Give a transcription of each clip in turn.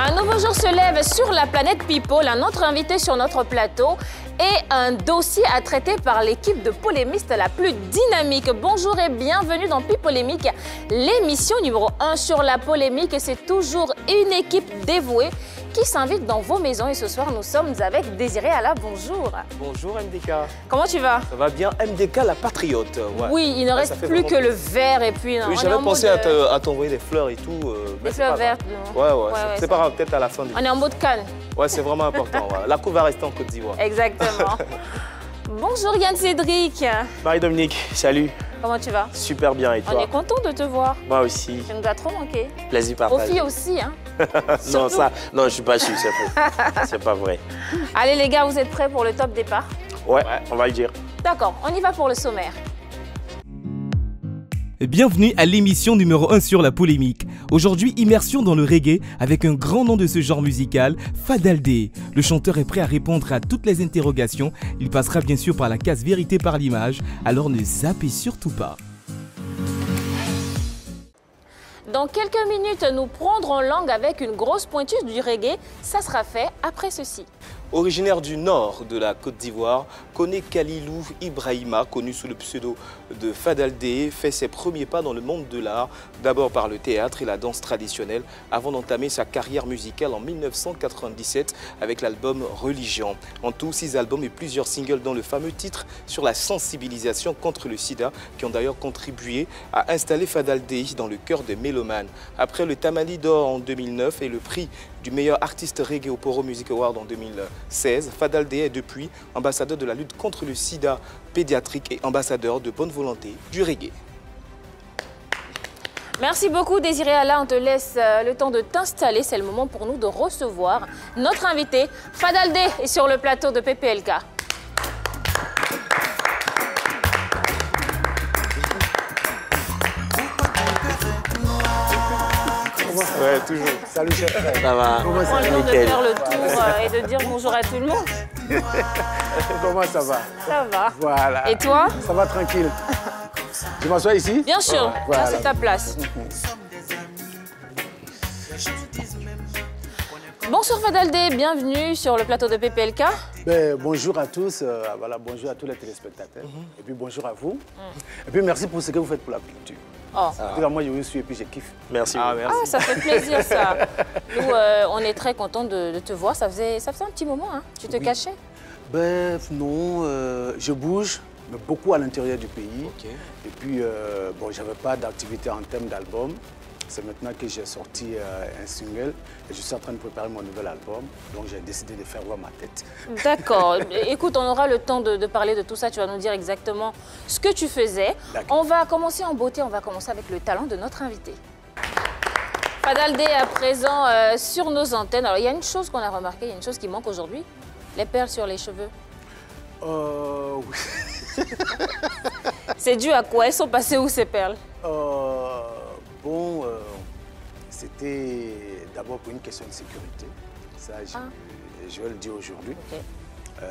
Un nouveau jour se lève sur la planète People. Un autre invité sur notre plateau et un dossier à traiter par l'équipe de polémistes la plus dynamique. Bonjour et bienvenue dans Pipolémique, l'émission numéro 1 sur la polémique. Et c'est toujours une équipe dévouée qui s'invite dans vos maisons. Et ce soir, nous sommes avec Désiré Alla. Bonjour. Bonjour MDK. Comment tu vas? Ça va bien, MDK la patriote. Ouais. Oui, il ne reste plus que le vert et puis... Oui, j'avais pensé à t'envoyer des fleurs et tout. Des fleurs vertes, non? Ouais, c'est pas grave, peut-être à la fin du... On est en mode Cannes. Ouais, c'est vraiment important. Ouais. La coupe va rester en Côte d'Ivoire. Exactement. Bonjour Yann Cédric. Marie-Dominique, salut. Comment tu vas? Super bien, et toi? On est content de te voir. Moi aussi. Tu nous as trop manqué. Plaisir partagé. Aux filles aussi, hein. Non, ça, non, je suis pas sûr, c'est faux. C'est pas vrai. Allez les gars, vous êtes prêts pour le top départ? Ouais, on va le dire. D'accord, on y va pour le sommaire. Bienvenue à l'émission numéro 1 sur la polémique. Aujourd'hui, immersion dans le reggae avec un grand nom de ce genre musical, Fadaldé. Le chanteur est prêt à répondre à toutes les interrogations. Il passera bien sûr par la case vérité par l'image, alors ne zappez surtout pas. Dans quelques minutes, nous prendrons langue avec une grosse pointure du reggae. Ça sera fait après ceci. Originaire du nord de la Côte d'Ivoire, Koné Kalilou Ibrahima, connu sous le pseudo de Fadaldé, fait ses premiers pas dans le monde de l'art, d'abord par le théâtre et la danse traditionnelle, avant d'entamer sa carrière musicale en 1997 avec l'album Religion. En tout, 6 albums et plusieurs singles dont le fameux titre sur la sensibilisation contre le sida, qui ont d'ailleurs contribué à installer Fadaldé dans le cœur des mélomanes. Après le Tamali d'or en 2009 et le prix du meilleur artiste reggae au Poro Music Award en 2016, Fadaldé est depuis ambassadeur de la lutte contre le sida pédiatrique et ambassadeur de bonne volonté du reggae. Merci beaucoup Désiré Alla, on te laisse le temps de t'installer. C'est le moment pour nous de recevoir notre invité. Fadaldé est sur le plateau de PPLK. Ouais, toujours. Salut chef. Ça va. Comment ça va? Bonjour, de faire le tour et de dire bonjour à tout le monde. Comment ça va? Ça va. Voilà. Et toi? Ça va tranquille. Tu m'assois ici? Bien sûr, Voilà. ça c'est ta place. Bonsoir Fadaldé, bienvenue sur le plateau de PPLK. Bonjour à tous, voilà, bonjour à tous les téléspectateurs. Et puis bonjour à vous. Et puis merci pour ce que vous faites pour la culture. Oh. En tout cas, moi je vous suis et puis je kiffe. Merci. Ah, ça fait plaisir ça. Nous, on est très contents de te voir. Ça faisait un petit moment, hein. Tu te cachais? Non, je bouge, mais beaucoup à l'intérieur du pays. Okay. Et puis, bon, j'avais pas d'activité en termes d'album. C'est maintenant que j'ai sorti un single et je suis en train de préparer mon nouvel album. Donc j'ai décidé de faire voir ma tête. D'accord. Écoute, on aura le temps de parler de tout ça. Tu vas nous dire exactement ce que tu faisais. On va commencer en beauté. On va commencer avec le talent de notre invité. Fadaldé à présent sur nos antennes. Alors il y a une chose qu'on a remarqué, il y a une chose qui manque aujourd'hui. Les perles sur les cheveux. Oui. C'est dû à quoi? Elles sont passées où ces perles? Bon, c'était d'abord pour une question de sécurité. Ça, je vais le dire aujourd'hui. Okay.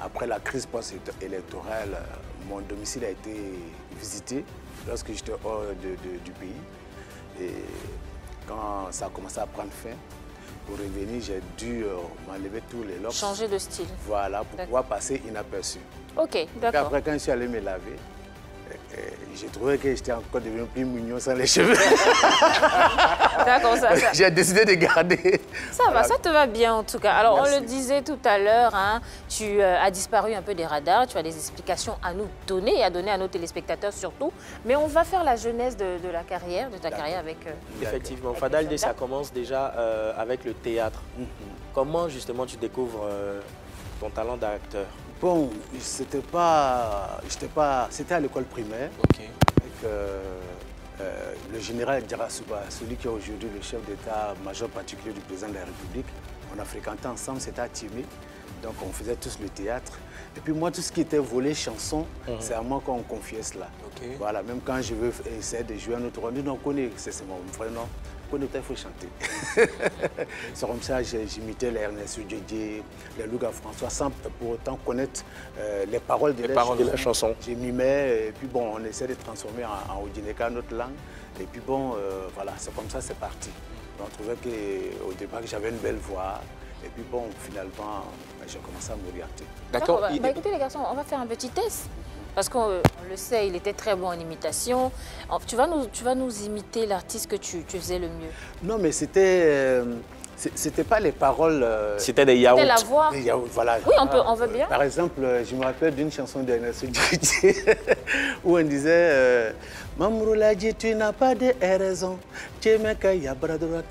Après la crise post-électorale, mon domicile a été visité lorsque j'étais hors du pays. Et quand ça a commencé à prendre fin, pour revenir, j'ai dû m'enlever tous les locks. Changer de style. Voilà, pour pouvoir passer inaperçu. Ok, d'accord. Après, quand je suis allé me laver, j'ai trouvé que j'étais encore devenu plus mignon sans les cheveux. D'accord, ça. J'ai décidé de garder. Ça va, ça te va bien en tout cas. Alors, merci. On le disait tout à l'heure, hein, tu as disparu un peu des radars, tu as des explications à nous donner et à donner à nos téléspectateurs surtout. Mais on va faire la genèse de la carrière, de ta carrière avec... Effectivement, Fadaldé, ça commence déjà avec le théâtre. Comment justement tu découvres ton talent d'acteur? Bon, c'était à l'école primaire. Okay. Avec le général Diarra-Souba, celui qui est aujourd'hui le chef d'état-major particulier du président de la République. On a fréquenté ensemble, c'était à Timé. Donc on faisait tous le théâtre. Et puis moi, tout ce qui était volet chanson, c'est à moi qu'on confiait cela. Okay. Voilà, même quand je veux essayer de jouer un autre rôle, non, on connaît, c'est mon frère, non. Il faut chanter. C'est comme ça que j'imitais les Ernest Djedje, les Louga François, sans pour autant connaître les paroles de la chanson. J'ai mimé, et puis bon, on essaie de transformer en Odineka notre langue. Et puis bon, voilà, c'est comme ça, c'est parti. On trouvait qu'au départ, j'avais une belle voix. Et puis bon, finalement, j'ai commencé à m'orienter. D'accord. Écoutez les garçons, on va faire un petit test. Parce qu'on le sait, il était très bon en imitation. Tu vas nous imiter l'artiste que tu faisais le mieux. Non, mais c'était pas les paroles. C'était des yaourts. C'était la voix. Des yaourts, voilà. Oui, on veut bien. Par exemple, je me rappelle d'une chanson d'Ernest Djidji où on disait Mamroulaji, tu n'as pas de raison. Tu m'as qu'à bras droit.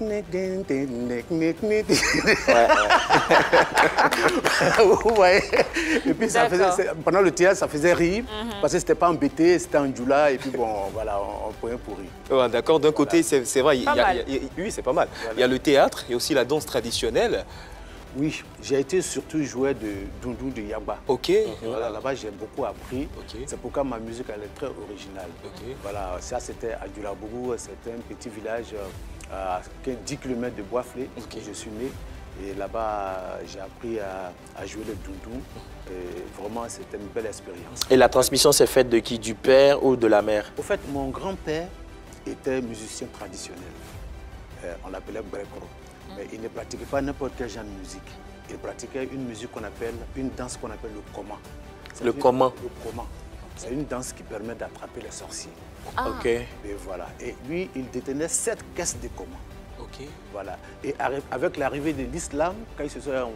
Vous voyez. Et puis ça faisait, pendant le théâtre, ça faisait rire parce que c'était pas embêté, c'était en djoula et puis bon, voilà, on pouvait pour rire. Ouais, d'accord, d'un côté, c'est vrai, oui, c'est pas mal. Voilà. Il y a le théâtre et aussi la danse traditionnelle. Oui, j'ai été surtout joueur de Doundou de Yamba. Ok. Voilà, là-bas, j'ai beaucoup appris. Okay. C'est pourquoi ma musique, elle est très originale. Okay. Voilà, ça, c'était à Djoulabougou, c'était un petit village à 10 km de Boisflé, où je suis né. Et là-bas, j'ai appris à jouer le Doundou. Et vraiment, c'était une belle expérience. Et la transmission s'est faite de qui? Du père ou de la mère? Au fait, mon grand-père était musicien traditionnel. On l'appelait Brekro. Mais il ne pratiquait pas n'importe quel genre de musique. Il pratiquait une musique qu'on appelle, une danse qu'on appelle le koma. Le koma? Le koma. C'est une danse qui permet d'attraper les sorciers. Ah. Ok. Et voilà. Et lui, il détenait 7 caisses de koma. Ok. Voilà. Et avec l'arrivée de l'islam, quand il se soit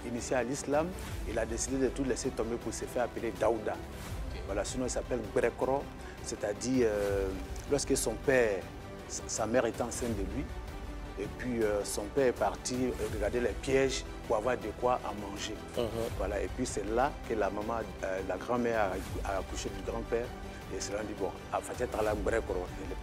initié à l'islam, il a décidé de tout laisser tomber pour se faire appeler Daouda. Okay. Voilà. Sinon, il s'appelle Brekro, c'est-à-dire lorsque son père, sa mère était enceinte de lui, et puis son père est parti regarder les pièges pour avoir de quoi à manger. Voilà. Et puis c'est là que la maman, la grand-mère a accouché du grand-père. Et c'est là dit, bon, il est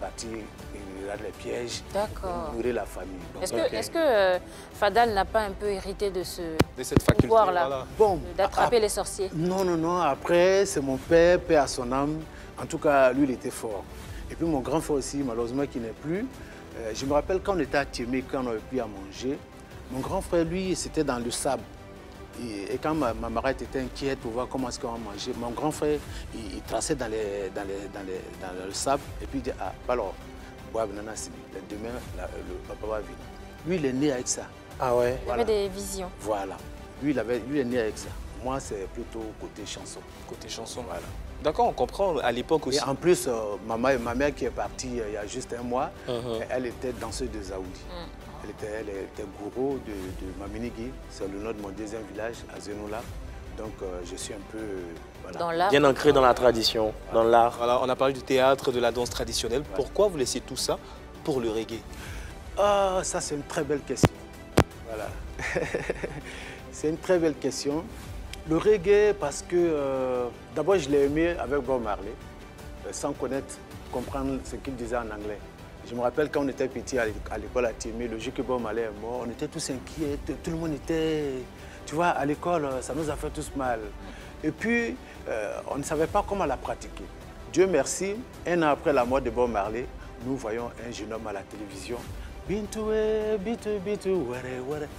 parti, il regarde les pièges pour nourrir la famille. Est-ce que Fadal n'a pas un peu hérité de cette pouvoir-là, voilà. Bon, d'attraper les sorciers? Non, non, non. Après, c'est mon père, paix à son âme. En tout cas, lui, il était fort. Et puis mon grand frère aussi, malheureusement, qui n'est plus. Je me rappelle quand on était à Tiémé, quand on n'avait plus à manger, mon grand frère, lui, c'était dans le sable. Et quand ma marraine était inquiète pour voir comment est-ce qu'on va manger, mon grand frère, il traçait dans le sable et puis il dit, ah, alors, demain, le papa va venir. Lui, il est né avec ça. Ah ouais? Il avait des visions. Voilà. Lui, il est né avec ça. Moi, c'est plutôt côté chanson. Côté chanson, voilà. D'accord, on comprend à l'époque aussi. Et en plus, ma mère qui est partie il y a juste un mois, elle était danseuse de Zaoudi. Elle était gourou de Maminigui, c'est le nom de mon deuxième village, à Zenoula. Donc je suis un peu... Voilà. Bien ancré dans la tradition, dans l'art. Voilà, on a parlé du théâtre, de la danse traditionnelle. Ouais. Pourquoi vous laissez tout ça pour le reggae? Ah, ça c'est une très belle question. Voilà. C'est une très belle question. Le reggae, parce que d'abord je l'ai aimé avec Bob Marley, sans comprendre ce qu'il disait en anglais. Je me rappelle quand on était petit à l'école à Tiémé, le jour que Bob Marley est mort, on était tous inquiets, tout le monde était... Tu vois, à l'école, ça nous a fait tous mal. Et puis, on ne savait pas comment la pratiquer. Dieu merci, un an après la mort de Bob Marley, nous voyons un jeune homme à la télévision.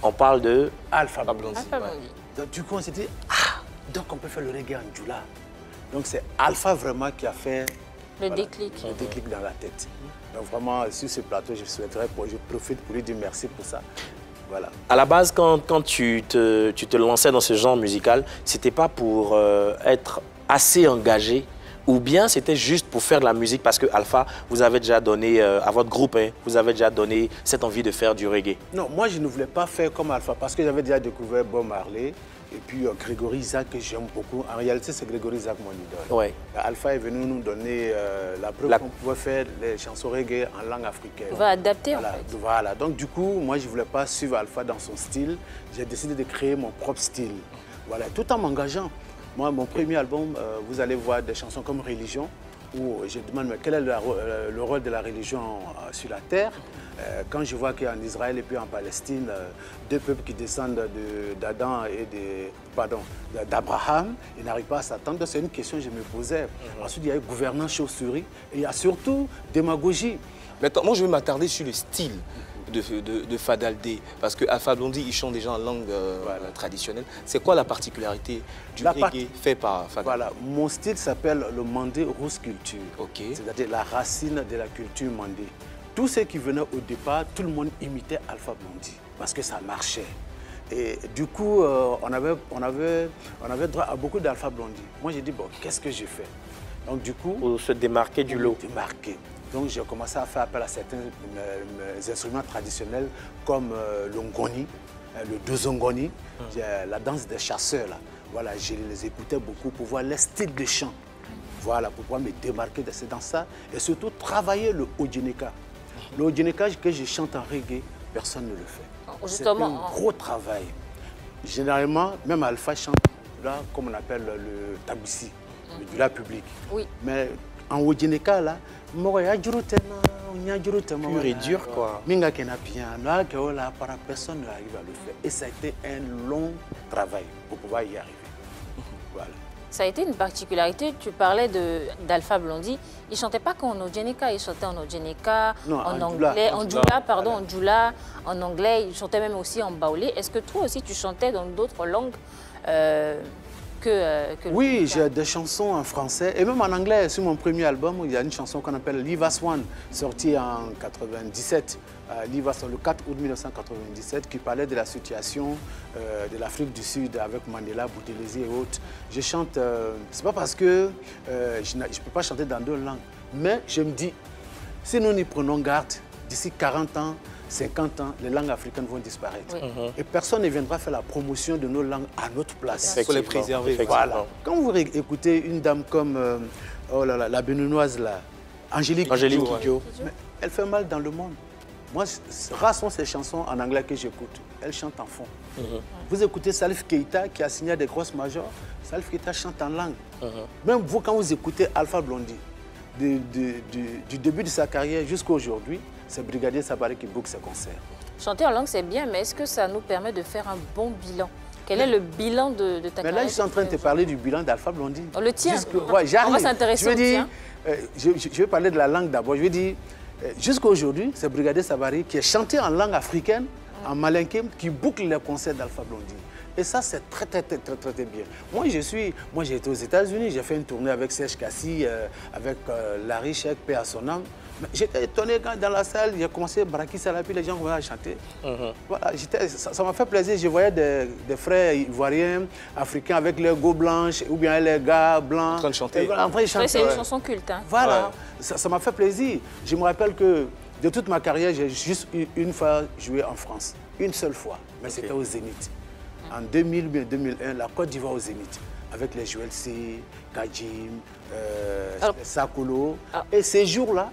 On parle de Alpha Blondy. Ouais. Du coup, on s'est dit, ah, donc on peut faire le reggae en djoula. Donc c'est Alpha vraiment qui a fait le déclic dans la tête. Donc vraiment, sur ce plateau, je profite pour lui dire merci pour ça. Voilà. À la base, quand tu te lançais dans ce genre musical, c'était pas pour être assez engagé, ou bien c'était juste pour faire de la musique parce que Alpha, vous avez déjà donné à votre groupe, hein, vous avez déjà donné cette envie de faire du reggae? Non, moi je ne voulais pas faire comme Alpha parce que j'avais déjà découvert Bob Marley et puis Grégory Isaac que j'aime beaucoup. En réalité, c'est Grégory Isaac mon idole. Ouais. Alpha est venu nous donner la preuve qu'on pouvait faire les chansons reggae en langue africaine. On va adapter voilà, en fait. Voilà. Donc du coup, moi je ne voulais pas suivre Alpha dans son style. J'ai décidé de créer mon propre style. Voilà, tout en m'engageant. Moi, mon premier album, vous allez voir des chansons comme Religion, où je demande mais quel est le rôle de la religion sur la terre. Quand je vois qu'en Israël et puis en Palestine, deux peuples qui descendent d'Adam et d'Abraham, ils n'arrivent pas à s'attendre. C'est une question que je me posais. Ensuite, il y a eu gouvernance chauve-souris et il y a surtout démagogie. Maintenant, moi, je vais m'attarder sur le style de Fadal D, parce que Alpha Blondy, il chante déjà en langue traditionnelle. C'est quoi la particularité du reggae fait par Fadal? Voilà, mon style s'appelle le Mandé Rousse Culture. Okay. C'est-à-dire la racine de la culture mandé. tous ceux qui venaient au départ, tout le monde imitait Alpha Blondy parce que ça marchait. Et du coup, on avait droit à beaucoup d'Alpha Blondy. Moi, j'ai dit, bon, qu'est-ce que j'ai fait? Donc, du coup... Pour se démarquer du lot. Démarquer. Donc, j'ai commencé à faire appel à certains instruments traditionnels comme le ngoni, le dozongoni, la danse des chasseurs. Là. Voilà, je les écoutais beaucoup pour voir les styles de chant. Voilà, pour pouvoir me démarquer de ces danses-là. Et surtout, travailler le Odjeneka. Le Odjeneka que je chante en reggae, personne ne le fait. C'est un gros travail. Généralement, même Alpha chante là, comme on appelle le tabissi, le dula public. Oui. Mais en Odjeneka, là, pur et dur, quoi. Personne n'arrive à le faire. Et ça a été un long travail pour pouvoir y arriver. Voilà. Ça a été une particularité. Tu parlais d'Alpha Blondy. Il ne chantait pas qu'en Odjeneka, il chantait en Odjeneka, en anglais, en djoula, pardon, en djoula, en anglais. Il chantait même aussi en baoulé. Est-ce que toi aussi tu chantais dans d'autres langues que oui, j'ai des chansons en français et même en anglais. Sur mon premier album, il y a une chanson qu'on appelle Leave Us One, sortie en 97, le 4 août 1997, qui parlait de la situation de l'Afrique du Sud avec Mandela, Boutelesi et autres. Je chante, c'est pas parce que je ne peux pas chanter dans deux langues, mais je me dis, si nous n'y prenons garde, d'ici 40 ans, 50 ans, les langues africaines vont disparaître. Oui. Et personne ne viendra faire la promotion de nos langues à notre place. Il faut les préserver. Voilà. Quand vous écoutez une dame comme la béninoise, là, Angélique Kidjo, elle fait mal dans le monde. Moi, rares sont ces chansons en anglais que j'écoute. Elle chante en fond. Vous écoutez Salif Keita qui a signé des grosses majors. Salif Keita chante en langue. Même vous, quand vous écoutez Alpha Blondy, du début de sa carrière jusqu'à aujourd'hui, c'est Brigadier Sabari qui boucle ses concerts. Chanter en langue, c'est bien, mais est-ce que ça nous permet de faire un bon bilan? Quel est le bilan de ta carrière? Mais là, je suis en train de te parler du bilan d'Alpha Blondy. On le tient. Ouais, on va s'intéresser au tien. Je vais parler de la langue d'abord. Je vais dire, jusqu'à aujourd'hui, c'est Brigadier Sabari qui est chanté en langue africaine, en malinké, qui boucle les concerts d'Alpha Blondy. Et ça, c'est très bien. Moi, j'ai été aux États-Unis, j'ai fait une tournée avec Serge Kassi, avec Larry Sheik, paix à son âme. J'étais étonné quand dans la salle, j'ai commencé à braquer ça là, puis les gens commençaient à chanter. Voilà, ça m'a fait plaisir. Je voyais des frères ivoiriens, africains avec leurs go blanches, ou bien les gars blancs. En train de chanter. En train de chanter. C'est une chanson culte. Hein. Voilà, ouais. Ça m'a fait plaisir. Je me rappelle que de toute ma carrière, j'ai juste une fois joué en France. Une seule fois, mais c'était au Zénith. En 2000 ou 2001, la Côte d'Ivoire au Zénith, avec les Joël C, Kajim, Sakolo. Et ces jours-là,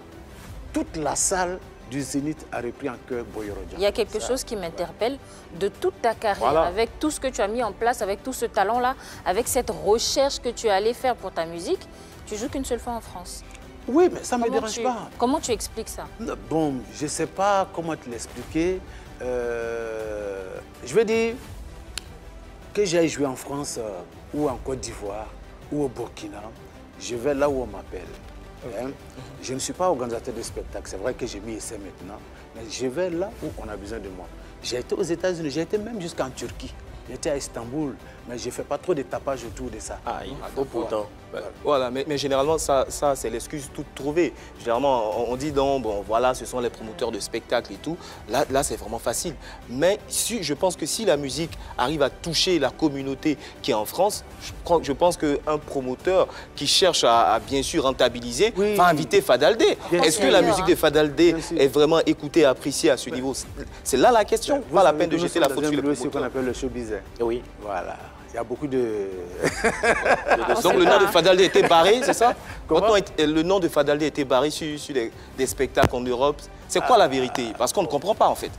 toute la salle du Zénith a repris en cœur Boyorodja. Il y a quelque chose qui m'interpelle de toute ta carrière, avec tout ce que tu as mis en place, avec tout ce talent-là, avec cette recherche que tu es allé faire pour ta musique, tu joues qu'une seule fois en France. Oui, mais ça ne me dérange pas. Comment tu expliques ça? Bon, je ne sais pas comment te l'expliquer. Je veux dire que j'aille jouer en France ou en Côte d'Ivoire ou au Burkina, je vais là où on m'appelle. Hein? Je ne suis pas organisateur de spectacle, c'est vrai que j'ai mis essai maintenant, mais je vais là où on a besoin de moi. J'ai été aux États-Unis, j'ai été même jusqu'en Turquie. J'étais à Istanbul, mais je ne fais pas trop de tapage autour de ça. Ah, il faut pourtant. Voilà, mais généralement, ça c'est l'excuse toute trouvée. Généralement, on dit non, bon, voilà, ce sont les promoteurs de spectacles et tout. Là c'est vraiment facile. Mais je pense que si la musique arrive à toucher la communauté qui est en France, je pense qu'un promoteur qui cherche à bien sûr rentabiliser va inviter Fadaldé. Est-ce que la musique de Fadaldé est vraiment écoutée et appréciée à ce niveau? C'est là la question. Pas la peine de jeter la faute sur les promoteurs. C'est ce qu'on appelle le show business. Oui. Voilà. Il y a beaucoup de... Donc le nom de Fadaldé était barré, c'est ça? Le nom de Fadaldé était barré sur des spectacles en Europe. C'est quoi la vérité? Parce qu'on ne comprend pas en fait.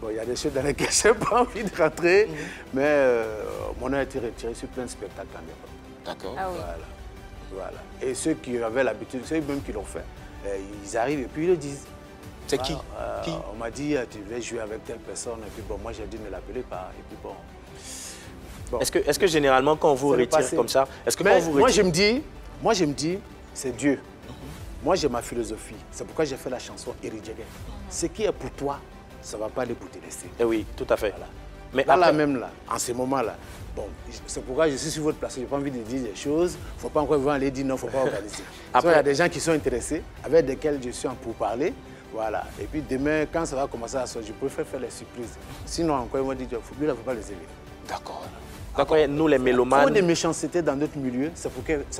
Bon, il y a des choses dans lesquelles je n'ai pas envie de rentrer, mais mon nom a été retiré sur plein de spectacles en Europe. D'accord. Ah oui. Voilà. Et ceux qui avaient l'habitude, ceux même qui l'ont fait, ils arrivent et puis ils le disent. C'est qui? On m'a dit, tu veux jouer avec telle personne, et puis bon, moi j'ai dit ne l'appelez pas, et puis bon. Est-ce que généralement quand on vous retire comme ça, moi je me dis, c'est Dieu. Moi j'ai ma philosophie, c'est pourquoi j'ai fait la chanson Eridjege. Ce qui est pour toi, ça ne va pas aller pour te laisser. Eh oui, tout à fait. Voilà. Mais là, après... là même là, en ce moment-là, bon, c'est pourquoi je suis sur votre place. Je n'ai pas envie de dire des choses. Il ne faut pas encore aller dire non, il ne faut pas organiser. Après, il y a des gens qui sont intéressés, avec lesquels je suis en pourparler. Voilà. Et puis demain, quand ça va commencer à sortir, je préfère faire les surprises. Sinon, encore, ils vont dire, il ne faut pas les élever. D'accord. Après, nous, les mélomanes... Trop de méchanceté dans notre milieu. C'est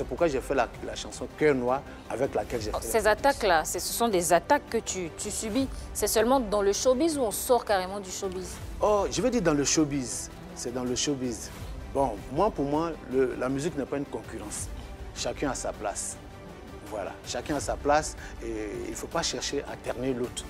pourquoi j'ai fait la chanson Cœur Noir avec laquelle j'ai fait. Ces attaques-là, ce sont des attaques que tu subis. C'est seulement dans le showbiz ou on sort carrément du showbiz? Oh, je vais dire dans le showbiz. C'est dans le showbiz. Bon, pour moi, la musique n'est pas une concurrence. Chacun a sa place. Voilà, chacun a sa place et il ne faut pas chercher à terner l'autre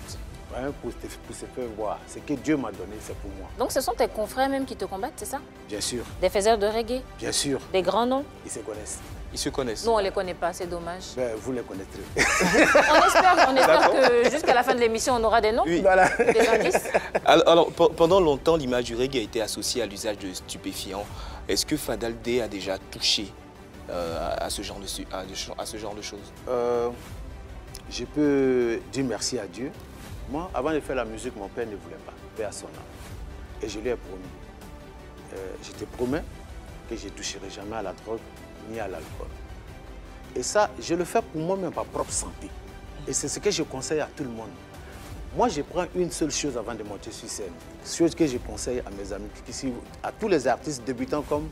pour se faire voir. Ce que Dieu m'a donné, c'est pour moi. Donc ce sont tes confrères même qui te combattent, c'est ça? Bien sûr. Des faiseurs de reggae? Bien sûr. Des grands noms? Ils se connaissent. Ils se connaissent. Nous, on ne les connaît pas, c'est dommage. Ben, vous les connaîtrez. On espère que jusqu'à la fin de l'émission, on aura des noms, Oui. Voilà. des indices. Alors, pendant longtemps, l'image du reggae a été associée à l'usage de stupéfiants. Est-ce que Fadal Dey a déjà touché à ce genre de choses? Je peux dire merci à Dieu. Moi, avant de faire la musique, mon père ne voulait pas. Paix à son âme. Et je lui ai promis. Je te promets que je ne toucherai jamais à la drogue ni à l'alcool. Et ça, je le fais pour moi-même, ma propre santé. Et c'est ce que je conseille à tout le monde. Moi, je prends une seule chose avant de monter sur scène. Chose que je conseille à mes amis, à tous les artistes débutants comme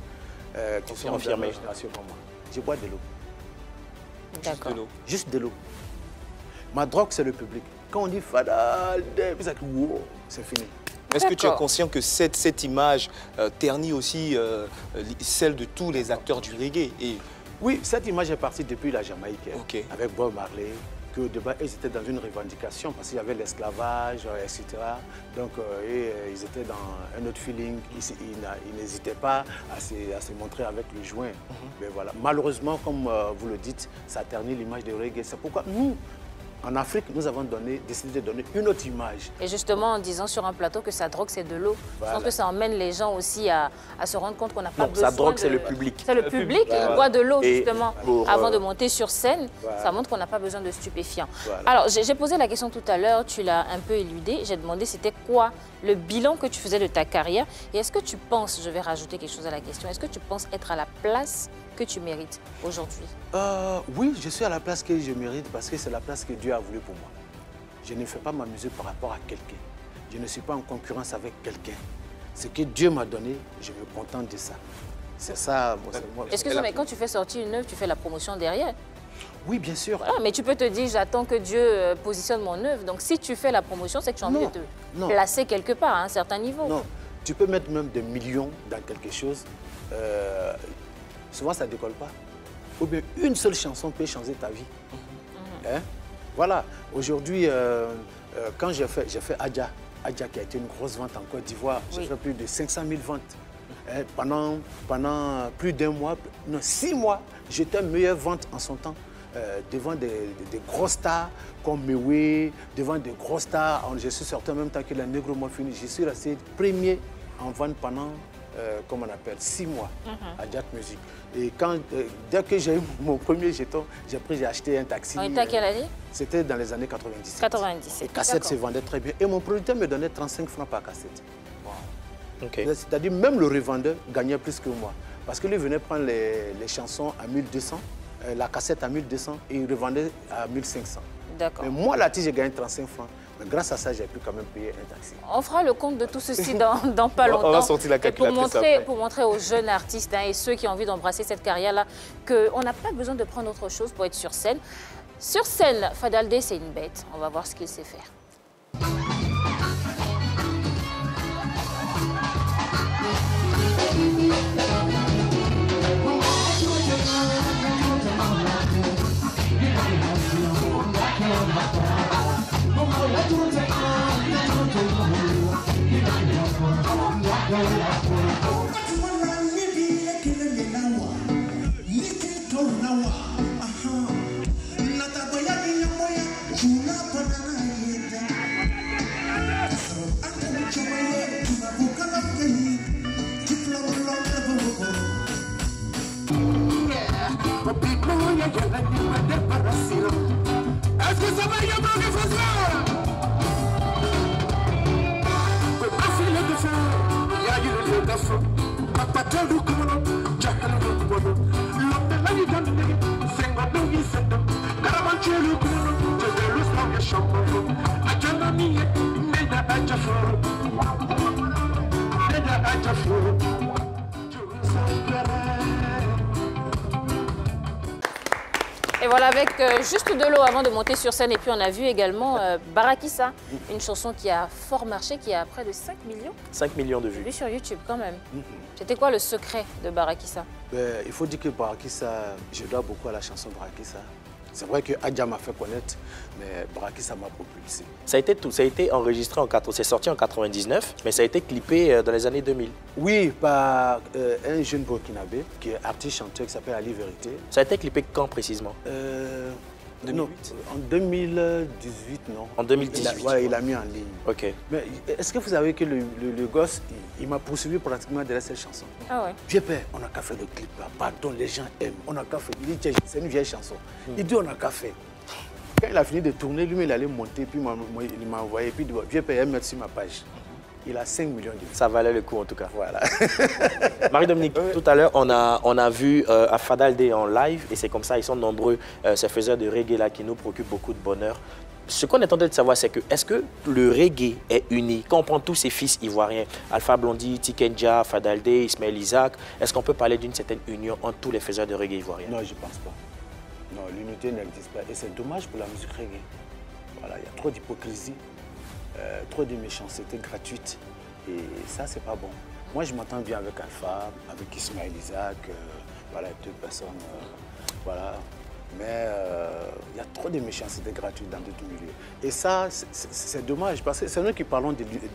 qui sont en génération comme moi. Je bois de l'eau. D'accord. Juste de l'eau. Ma drogue, c'est le public. Quand on dit Fadal Dey, wow, c'est fini. Est-ce que tu es conscient que cette image ternit aussi celle de tous les acteurs du reggae? Oui, cette image est partie depuis la Jamaïque, avec Bob Marley, qu'au début, ils étaient dans une revendication parce qu'il y avait l'esclavage, etc. Donc, ils étaient dans un autre feeling. Ils n'hésitaient pas à se montrer avec le joint. Mais voilà. Malheureusement, comme vous le dites, ça ternit l'image du reggae. C'est pourquoi nous, en Afrique, nous avons décidé de donner une autre image. Et justement, en disant sur un plateau que sa drogue, c'est de l'eau, je pense que ça emmène les gens aussi à se rendre compte qu'on n'a pas besoin sa drogue, c'est le public. C'est le public, il boit de l'eau, justement, avant de monter sur scène. Voilà. Ça montre qu'on n'a pas besoin de stupéfiants. Voilà. Alors, j'ai posé la question tout à l'heure, tu l'as un peu éludé. J'ai demandé c'était quoi le bilan que tu faisais de ta carrière. Et est-ce que tu penses, je vais rajouter quelque chose à la question, est-ce que tu penses être à la place que tu mérites aujourd'hui? Oui, je suis à la place que je mérite parce que c'est la place que Dieu a voulu pour moi. Je ne fais pas ma musique par rapport à quelqu'un. Je ne suis pas en concurrence avec quelqu'un. Ce que Dieu m'a donné, je me contente de ça. C'est ça. Excuse-moi, mais quand tu fais sortir une œuvre, tu fais la promotion derrière? Oui, bien sûr. Voilà, mais tu peux te dire, j'attends que Dieu positionne mon œuvre. Donc si tu fais la promotion, c'est que tu as envie de te placer quelque part à un certain niveau. Non, tu peux mettre même des millions dans quelque chose. Souvent, ça ne décolle pas. Ou bien une seule chanson peut changer ta vie. Hein? Voilà. Aujourd'hui, quand j'ai fait Adja qui a été une grosse vente en Côte d'Ivoire, j'ai fait plus de 500 000 ventes. Pendant plus d'un mois, non, 6 mois, j'étais meilleure vente en son temps. Devant des grosses stars comme Mewe, devant des grosses stars. Je suis sorti en même temps que la Negro Mofini. Je suis resté premier en vente pendant, comment on appelle, 6 mois à Jack Music. Et dès que j'ai eu mon premier jeton, j'ai acheté un taxi. On était à quelle année? C'était dans les années 97. 97. Les cassettes se vendaient très bien. Et mon producteur me donnait 35 francs par cassette. Okay. C'est-à-dire même le revendeur gagnait plus que moi. Parce que lui venait prendre les chansons à 1200, la cassette à 1200 et il revendait à 1500. D'accord. Mais moi, là-dessus, j'ai gagné 35 francs. Mais grâce à ça, j'ai pu quand même payer un taxi. On fera le compte de tout ceci dans pas longtemps. On va sortir la calculatrice pour montrer aux jeunes artistes et ceux qui ont envie d'embrasser cette carrière-là qu'on n'a pas besoin de prendre autre chose pour être sur scène. Sur scène, Fadal Dey, c'est une bête. On va voir ce qu'il sait faire. Et voilà, avec juste de l'eau avant de monter sur scène. Et puis on a vu également Barakissa, une chanson qui a fort marché, qui a près de 5 millions. 5 millions de vues. Vu sur YouTube quand même. C'était quoi le secret de Barakissa? Il faut dire que Barakissa, je dois beaucoup à la chanson Barakissa. C'est vrai que Adja m'a fait connaître, mais Barakissa m'a propulsé. Ça a été enregistré c'est sorti en 99, mais ça a été clippé dans les années 2000. Oui, par un jeune burkinabé qui est artiste-chanteur qui s'appelle Ali Vérité. Ça a été clippé quand précisément? 2008? Non, en 2018, non. En 2018. Il a mis en ligne. Ok. Mais est-ce que vous savez que le gosse, il m'a poursuivi pratiquement derrière cette chanson? Ah ouais. J'ai peur, on n'a qu'à faire le clip là. Pardon, les gens aiment. On n'a qu'à faire. Il dit, c'est une vieille chanson. Il dit, on n'a qu'à faire. Quand il a fini de tourner, lui, il allait monter, puis il m'a envoyé. Puis il dit, j'ai payé mettre sur ma page. Il a 5 millions de vues. Ça valait le coup en tout cas. Voilà. Marie-Dominique, tout à l'heure, on a vu Fadaldé en live et c'est comme ça, ils sont nombreux, ces faiseurs de reggae là qui nous procurent beaucoup de bonheur. Ce qu'on est en train de savoir, c'est que est-ce que le reggae est uni? Quand on prend tous ces fils ivoiriens, Alpha Blondy, Tikenja, Fadaldé, Ismaël Isaac, est-ce qu'on peut parler d'une certaine union entre tous les faiseurs de reggae ivoiriens? Non, je ne pense pas. Non, l'unité n'existe pas. Et c'est dommage pour la musique reggae. Voilà, il y a trop d'hypocrisie. Trop de méchanceté gratuite et ça c'est pas bon. Moi je m'entends bien avec Alpha, avec Ismaël Isaac, voilà, deux personnes, voilà. Mais il y a trop de méchanceté gratuite dans d'autres milieux. Et ça c'est dommage parce que c'est nous qui parlons de l'unité.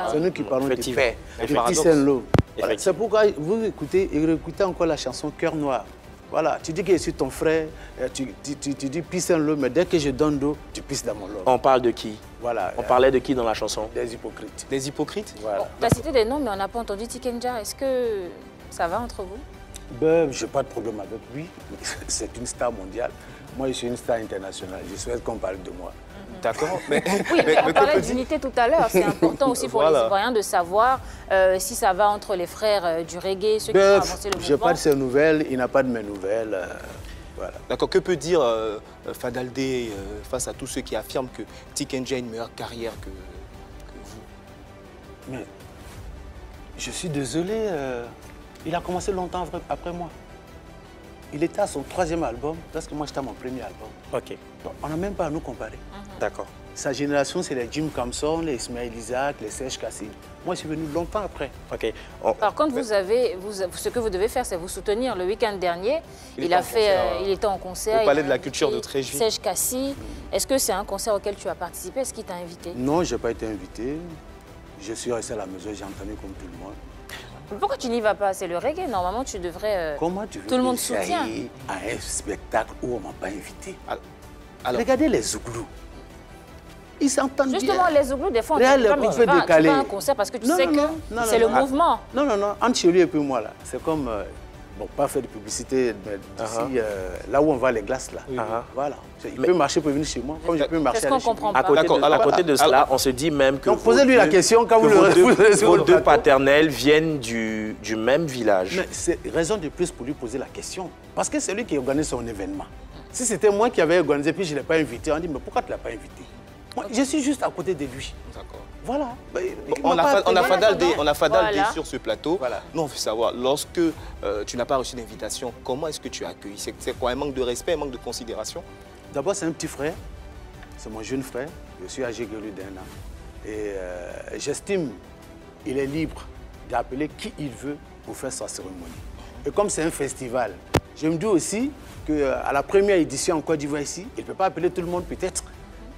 C'est nous qui parlons de paix, de Peace and Love. Voilà. C'est pourquoi vous écoutez et réécoutez encore la chanson Cœur Noir. Voilà, tu dis que je suis ton frère, tu dis peace and love, mais dès que je donne d'eau, tu pisses dans mon love. On parle de qui? Voilà. On parlait de qui dans la chanson? Des hypocrites. Des hypocrites? Voilà. Bon, tu as cité des noms, mais on n'a pas entendu Tikenja. Est-ce que ça va entre vous? Ben, je n'ai pas de problème avec lui. C'est une star mondiale. Moi, je suis une star internationale. Je souhaite qu'on parle de moi. D'accord. Oui, mais on parlait d'unité tout à l'heure. C'est important aussi pour les Ivoiriens de savoir si ça va entre les frères du reggae, ceux qui ont avancé le mouvement. Je n'ai pas de ses nouvelles, il n'a pas de mes nouvelles. Voilà. D'accord. Que peut dire Fadaldé face à tous ceux qui affirment que Tikenja a une meilleure carrière que vous? Mais je suis désolé, il a commencé longtemps après moi. Il était à son 3e album, parce que moi j'étais à mon premier album. Ok. Donc, on n'a même pas à nous comparer. D'accord. Sa génération, c'est les Jim Kamson, les Ismaël Isaac, les Serge Kassine. Moi, je suis venu longtemps après. Ok. Par contre, ce que vous devez faire, c'est vous soutenir. Le week-end dernier, il était en concert. Au Palais de la Culture de Tréjuy. Serge Kassi. Est-ce que c'est un concert auquel tu as participé? Est-ce qu'il t'a invité? Non, je n'ai pas été invité. Je suis resté à la maison, j'ai entendu comme tout le monde. Pourquoi tu n'y vas pas? C'est le reggae. Normalement, tu devrais... Comment tu veux tout le monde soutient à un spectacle où on ne m'a pas invité? Alors, regardez les Zouglous. Ils s'entendent bien. Justement, les Zouglous, des fois, on ne peut pas tu vas à un concert parce que tu sais que c'est le mouvement. Non, entre chez lui et puis moi, là, c'est comme... bon, pas faire de publicité d'ici, là où on va les glaces, là. Voilà. Il peut marcher pour venir chez moi, comme je peux marcher à comprend pas. À côté de cela, on se dit même que... Donc, posez-lui la question quand vous vos deux paternels viennent du même village. Mais c'est raison de plus pour lui poser la question. Parce que c'est lui qui organise son événement. Si c'était moi qui avais organisé, puis je ne l'ai pas invité, on dit, mais pourquoi tu ne l'as pas invité? Moi, je suis juste à côté de lui. D'accord. Voilà. On a Fadaldé sur ce plateau. Voilà. Nous, on veut savoir, lorsque tu n'as pas reçu d'invitation, comment est-ce que tu as accueilli? C'est quoi, un manque de respect, un manque de considération? D'abord, c'est un petit frère. C'est mon jeune frère. Je suis âgé que lui d'1 an. Et j'estime qu'il est libre d'appeler qui il veut pour faire sa cérémonie. Et comme c'est un festival, je me dis aussi qu'à la première édition en Côte d'Ivoire ici, il ne peut pas appeler tout le monde peut-être.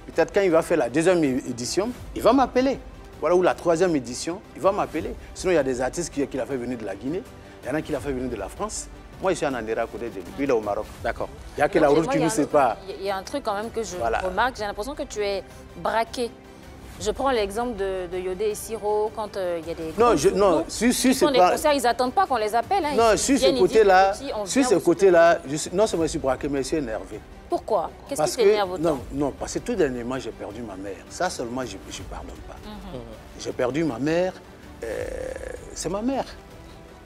Peut-être quand il va faire la 2e édition, il va m'appeler. Voilà, ou la 3e édition, il va m'appeler. Sinon, il y a des artistes qu'il a fait venir de la Guinée, il y en a qui l'a fait venir de la France. Moi, je suis en Andera à côté de lui, puis il est au Maroc. D'accord. Il n'y a que la route qui nous sépare. Il y a un truc quand même que je remarque, j'ai l'impression que tu es braqué. Je prends l'exemple de Yodé et Siro, quand il y a des... Non, sur des concerts, ils n'attendent pas qu'on les appelle. Hein. Non, sur ce côté-là, non seulement je suis braqué, mais je suis énervé. Pourquoi? Qu'est-ce qui t'énerve autant? Non, parce que tout dernièrement, j'ai perdu ma mère. Ça seulement, je ne pardonne pas. J'ai perdu ma mère. c'est ma mère.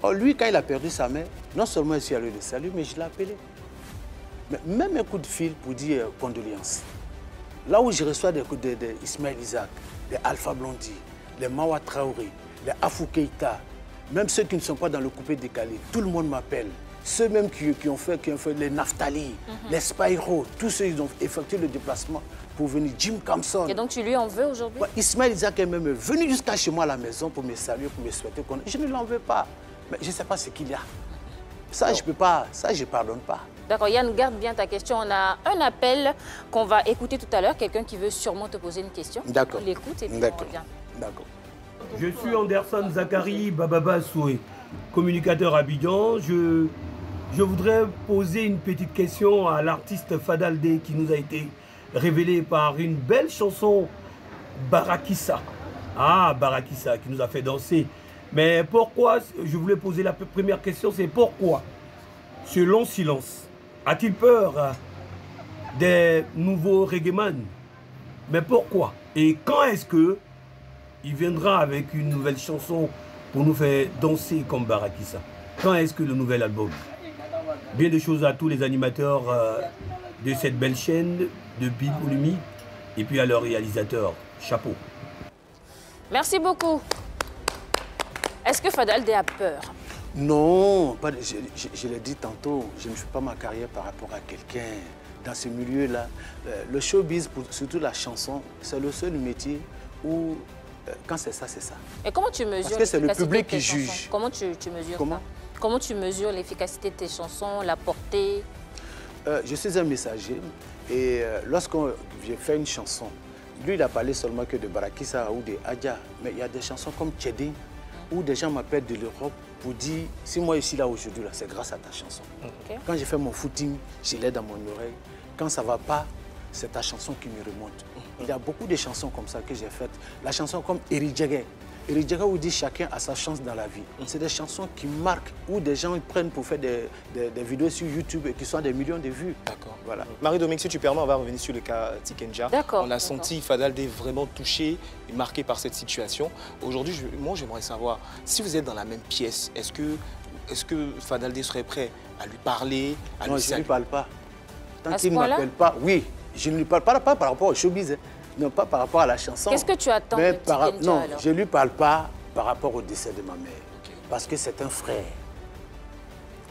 Or, lui, quand il a perdu sa mère, non seulement je suis allé le saluer, mais je l'ai appelé. Mais même un coup de fil pour dire condoléances. Là où je reçois des coups d'Ismaël Isaac, des Alpha Blondy, les Mawa Traoré, les Afou Keïta, même ceux qui ne sont pas dans le coupé décalé, tout le monde m'appelle. Ceux même qui ont fait les Naftali, les Spyro, tous ceux qui ont effectué le déplacement pour venir. Jim Kamson. Et donc tu lui en veux aujourd'hui? Ouais, Ismaël Isaac est même venu jusqu'à chez moi à la maison pour me saluer, pour me souhaiter qu'on... Je ne l'en veux pas. Mais je ne sais pas ce qu'il y a. Ça, je ne peux pas. Ça, je ne pardonne pas. D'accord, Yann, garde bien ta question. On a un appel qu'on va écouter tout à l'heure. Quelqu'un qui veut sûrement te poser une question. D'accord. On l'écoute et puis on revient. D'accord. Je suis Anderson Zachary Bababa Soué, communicateur à Abidjan. Je voudrais poser une petite question à l'artiste Fadaldé qui nous a été révélé par une belle chanson, Barakissa. Ah, Barakissa, qui nous a fait danser. Mais pourquoi, je voulais poser la première question, c'est pourquoi ce long silence? A-t-il peur des nouveaux reggaeman? Mais pourquoi? Et quand est-ce que il viendra avec une nouvelle chanson pour nous faire danser comme Barakissa? Quand est-ce que le nouvel album? Bien des choses à tous les animateurs de cette belle chaîne de Pi Polémique et puis à leur réalisateur. Chapeau. Merci beaucoup. Est-ce que Fadaldé a peur? Non, je l'ai dit tantôt, je ne fais pas ma carrière par rapport à quelqu'un. Dans ce milieu-là, le showbiz, surtout la chanson, c'est le seul métier où, quand c'est ça, c'est ça. Et comment tu mesures? Parce que c'est le public qui juge. Comment tu mesures ça? Comment tu mesures l'efficacité de tes chansons, la portée? Je suis un messager et lorsqu'on fait une chanson, lui, il a parlé seulement que de Barakissa ou de Adja, mais il y a des chansons comme Tchédé, où des gens m'appellent de l'Europe pour dire, si moi je suis là aujourd'hui, c'est grâce à ta chanson. Okay. Quand j'ai fait mon footing, je l'ai dans mon oreille. Quand ça ne va pas, c'est ta chanson qui me remonte. Il y a beaucoup de chansons comme ça que j'ai faites. La chanson comme Eri Djagé. Eri Djagé où dit chacun a sa chance dans la vie. C'est des chansons qui marquent, où des gens prennent pour faire des vidéos sur YouTube et qui sont des millions de vues. D'accord. Voilà. Marie-Dominique, si tu permets, on va revenir sur le cas Tikenja. D'accord. On a senti Fadaldé vraiment touché et marqué par cette situation. Aujourd'hui, moi, j'aimerais savoir, si vous êtes dans la même pièce, est-ce que Fadaldé serait prêt à lui parler, à non, lui je ne lui parle pas. Tant qu'il ne m'appelle pas, oui, je ne lui parle pas par rapport au showbiz. Hein. Non, pas par rapport à la chanson. Qu'est-ce que tu attends de Tikenja, non, alors? je ne lui parle pas par rapport au décès de ma mère. Okay. Parce que c'est un frère.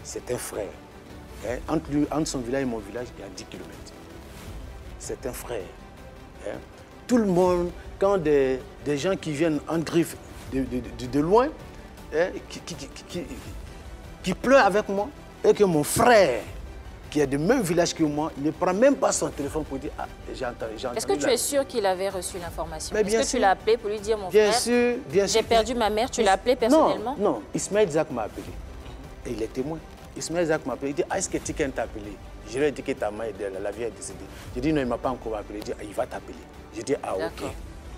C'est un frère. Hein? Entre son village et mon village, il y a 10 km. C'est un frère. Hein? Tout le monde, quand des gens qui viennent en griffe de loin, hein, qui pleurent avec moi, et que mon frère, qui est du même village que moi, ne prend même pas son téléphone pour dire « Ah, j'ai entendu. » Est-ce que tu es sûr qu'il avait reçu l'information? Est-ce que tu l'as appelé pour lui dire « Mon bien frère, sûr, j'ai perdu ma mère », tu l'as appelé personnellement? Non, Ismaël Isaac m'a appelé. Et il est témoin. Ismaël Isaac m'a appelé. Il dit « Est-ce que Tiken t'a appelé ?» Je lui ai dit que ta mère, la vie est décédée. J'ai dit « Non, il ne m'a pas encore appelé. » Il dit « Ah, il va t'appeler. » J'ai dit « Ah, ok. »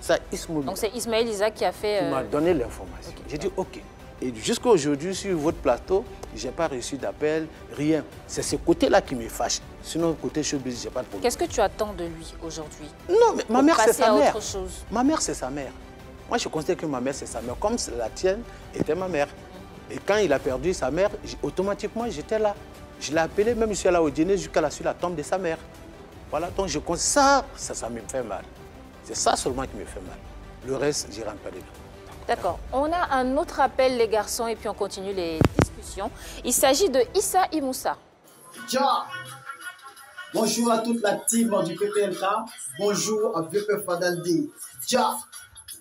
Ça, donc c'est Ismaël Isaac qui a fait... Il m'a donné l'information. Okay. J'ai dit « Ok. » Et jusqu'à aujourd'hui, sur votre plateau, je n'ai pas reçu d'appel, rien. C'est ce côté-là qui me fâche. Sinon, côté showbiz, je n'ai pas de problème. Qu'est-ce que tu attends de lui aujourd'hui? Non, mais ma mère, c'est sa mère. Autre chose. Ma mère, c'est sa mère. Moi, je considère que ma mère, c'est sa mère. Comme la tienne était ma mère. Et quand il a perdu sa mère, automatiquement, j'étais là. Je l'ai appelé, même je suis allé au dîner jusqu'à la tombe de sa mère. Voilà, donc je considère ça me fait mal. C'est ça seulement qui me fait mal. Le reste, je ne rentre pas dedans. D'accord. On a un autre appel, les garçons, et puis on continue les discussions. Il s'agit de Issa Imoussa. Ciao. Bonjour à toute la team du PPLK. Bonjour à VP Fadaldé. Ciao.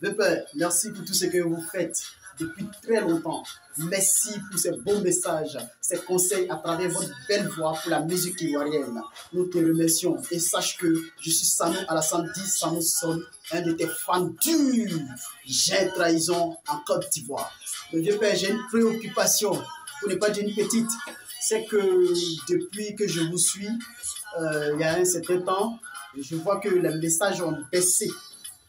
VP, merci pour tout ce que vous faites depuis très longtemps. Merci pour ces bons messages, ces conseils à travers votre belle voix pour la musique ivoirienne. Nous te remercions et sache que je suis Sanou Alassane Sanou Son, un de tes fans durs. J'ai trahison en Côte d'Ivoire. Le vieux père, j'ai une préoccupation, pour ne pas dire une petite. C'est que depuis que je vous suis, il y a un certain temps, je vois que les messages ont baissé.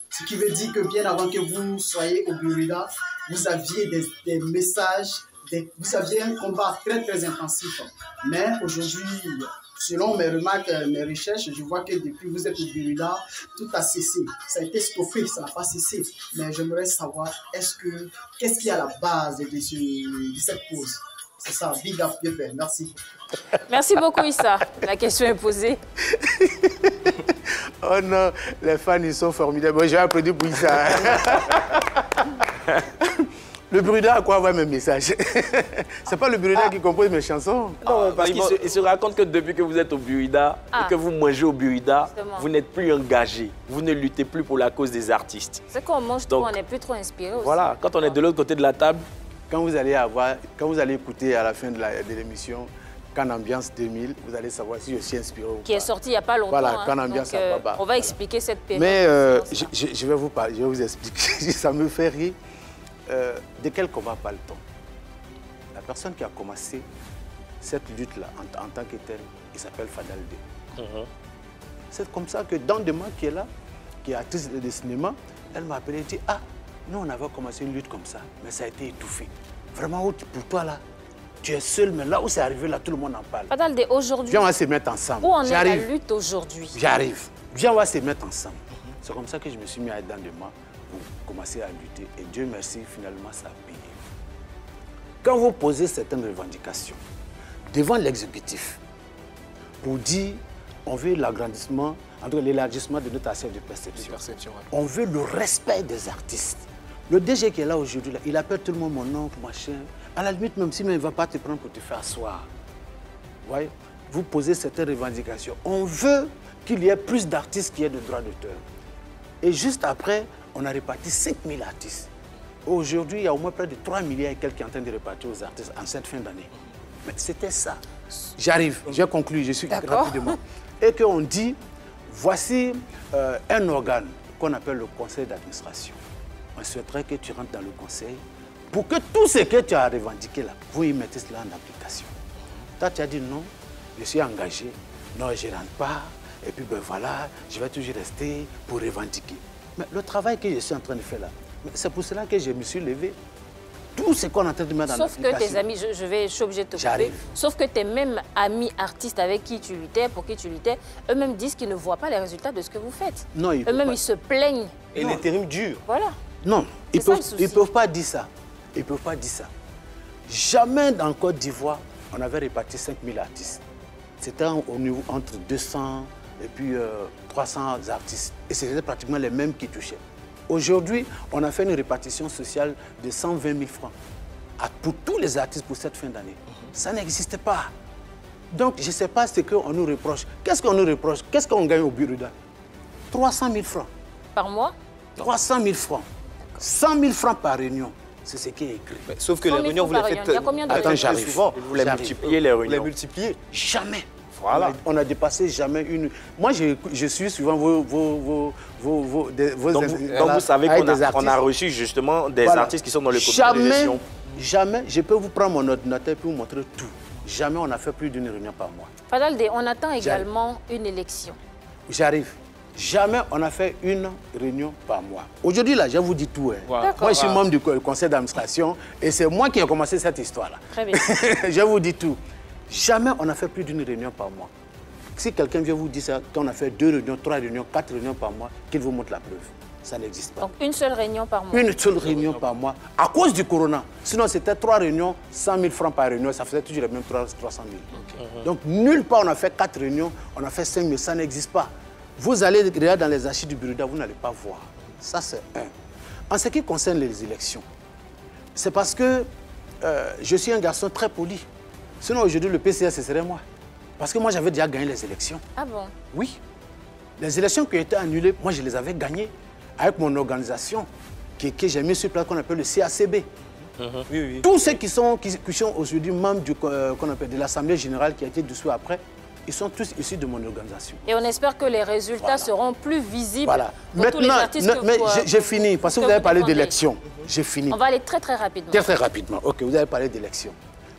Ce qui veut dire que bien avant que vous soyez au Burkina, vous aviez des messages, vous aviez un combat très très intensif. Mais aujourd'hui, selon mes remarques, mes recherches, je vois que depuis que vous êt au Buruda, tout a cessé. Ça a été stoppé, ça n'a pas cessé. Mais j'aimerais savoir, qu'est-ce qui est à la base de cette pause? C'est ça, big up, Pépé. Merci. Merci beaucoup, Issa. La question est posée. Oh non, les fans, ils sont formidables. Moi, j'ai applaudi pour Issa. Le Buruda a quoi avoir mes messages? C'est pas le Buruda qui compose mes chansons. Non, parce qu'il se raconte que depuis que vous êtes au Buruda et que vous mangez au Buruda, vous n'êtes plus engagé. Vous ne luttez plus pour la cause des artistes. C'est qu'on mange trop, on n'est plus trop inspiré aussi. Voilà, quand on est de l'autre côté de la table. Quand vous allez écouter à la fin de l'émission, Can Ambiance 2000, vous allez savoir si je suis inspiré ou pas. Qui est sorti il n'y a pas longtemps. Voilà, Can Ambiance à Baba. On va expliquer cette période. Mais je vais vous parler, je vais vous expliquer. Ça me fait rire. De quel combat parle-t-on? La personne qui a commencé cette lutte-là en tant que telle, il s'appelle Fadal D. C'est comme ça que dans Dema qui est là, qui est actrice de cinéma, elle m'a appelé et dit « Ah, nous on avait commencé une lutte comme ça, mais ça a été étouffé. Vraiment, pour toi là, tu es seul, mais là où c'est arrivé, là, tout le monde en parle. » Fadal D, aujourd'hui, viens, on va se mettre ensemble. Où en est la lutte aujourd'hui? J'arrive. Viens, on va se mettre ensemble. C'est comme ça que je me suis mis à être dans Dema pour commencer à lutter. Et Dieu merci, finalement, ça a payé. Quand vous posez certaines revendications devant l'exécutif pour dire on veut l'agrandissement, en tout cas l'élargissement de notre assiette de perception, on veut le respect des artistes. Le DG qui est là aujourd'hui, il appelle tout le monde mon oncle, machin. À la limite, même si il ne va pas te prendre pour te faire asseoir. Vous voyez, vous posez certaines revendications. On veut qu'il y ait plus d'artistes qui aient de droits d'auteur. Et juste après, on a réparti 5000 artistes. Aujourd'hui, il y a au moins près de 3 milliards et quelques qui sont en train de répartir aux artistes en cette fin d'année. Mais c'était ça. J'arrive, j'ai conclu, je suis rapidement. Et qu'on dit, voici un organe qu'on appelle le conseil d'administration. On souhaiterait que tu rentres dans le conseil pour que tout ce que tu as revendiqué là, vous y mettez cela en application. Toi, tu as dit non, je suis engagé, non, je ne rentre pas, et puis ben voilà, je vais toujours rester pour revendiquer. Mais le travail que je suis en train de faire là, c'est pour cela que je me suis levé. Tout ce qu'on est en train de mettre en application. Sauf que tes amis, je suis obligée de te couper, sauf que tes mêmes amis artistes avec qui tu luttais, pour qui tu luttais, eux-mêmes disent qu'ils ne voient pas les résultats de ce que vous faites. Non, eux-mêmes, ils se plaignent. Et l'intérim dure. Voilà. Non, ils ne peuvent pas dire ça. Ils ne peuvent pas dire ça. Jamais dans Côte d'Ivoire, on avait réparti 5000 artistes. C'était au niveau entre 200 et puis 300 artistes. Et c'était pratiquement les mêmes qui touchaient. Aujourd'hui, on a fait une répartition sociale de 120 000 francs pour tous les artistes pour cette fin d'année. Ça n'existe pas. Donc, je ne sais pas ce qu'on nous reproche. Qu'est-ce qu'on nous reproche? Qu'est-ce qu'on gagne au Buruda? 300 000 francs. Par mois? 300 000 francs. 100 000 francs par réunion. C'est ce qui est écrit. Mais sauf que les réunions, vous les faites... Attends, j'arrive. Souvent. Vous les multipliez, les réunions. Vous les multipliez. Jamais. Voilà. On a dépassé jamais une... Moi, je suis souvent vos donc vous savez qu'on a reçu justement des artistes qui sont dans le comité de gestion. Jamais, je peux vous prendre mon ordinateur et vous montrer tout. Jamais on a fait plus d'une réunion par mois. Fadal D, on attend également une élection. J'arrive. Jamais on a fait une réunion par mois. Aujourd'hui, là, je vous dis tout. Hein. Wow. Moi, je suis membre du conseil d'administration et c'est moi qui ai commencé cette histoire-là. Très bien. Je vous dis tout. Jamais on a fait plus d'une réunion par mois. Si quelqu'un vient vous dire ça, qu'on a fait 2 réunions, 3 réunions, 4 réunions par mois, qu'il vous montre la preuve. Ça n'existe pas. Donc une seule réunion par mois? Une seule réunion par mois, à cause du corona. Sinon, c'était 3 réunions, 100 000 francs par réunion, ça faisait toujours les mêmes 300 000. Donc, nulle part on a fait 4 réunions, on a fait 5 000, ça n'existe pas. Vous allez regarder dans les archives du Buruda, vous n'allez pas voir. Ça, c'est un. En ce qui concerne les élections, c'est parce que je suis un garçon très poli. Sinon, aujourd'hui, le PCA, ce serait moi. Parce que moi, j'avais déjà gagné les élections. Ah bon? Oui. Les élections qui ont été annulées, moi, je les avais gagnées avec mon organisation que j'ai mis sur place, qu'on appelle le CACB. Oui. Tous ceux qui sont aujourd'hui membres qu'on appelle de l'Assemblée générale qui a été dissous après, ils sont tous issus de mon organisation. Et on espère que les résultats seront plus visibles pour tous les artistes que mais j'ai fini, parce que vous avez parlé d'élections. J'ai fini. On va aller très rapidement. Très rapidement. OK, vous avez parlé d'élections.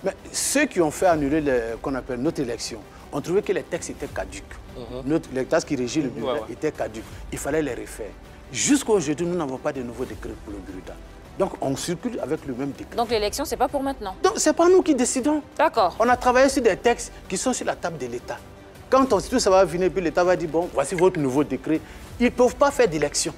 Mais ceux qui ont fait annuler qu'on appelle notre élection ont trouvé que les textes étaient caducs. Les textes qui régissent le Buruda étaient caducs. Il fallait les refaire. Jusqu'à aujourd'hui, nous n'avons pas de nouveaux décrets pour le Buruda. Donc, on circule avec le même décret. Donc, l'élection, ce n'est pas pour maintenant? Donc, ce n'est pas nous qui décidons. D'accord. On a travaillé sur des textes qui sont sur la table de l'État. Quand tout ça va venir, puis l'État va dire, bon, voici votre nouveau décret, ils ne peuvent pas faire d'élection.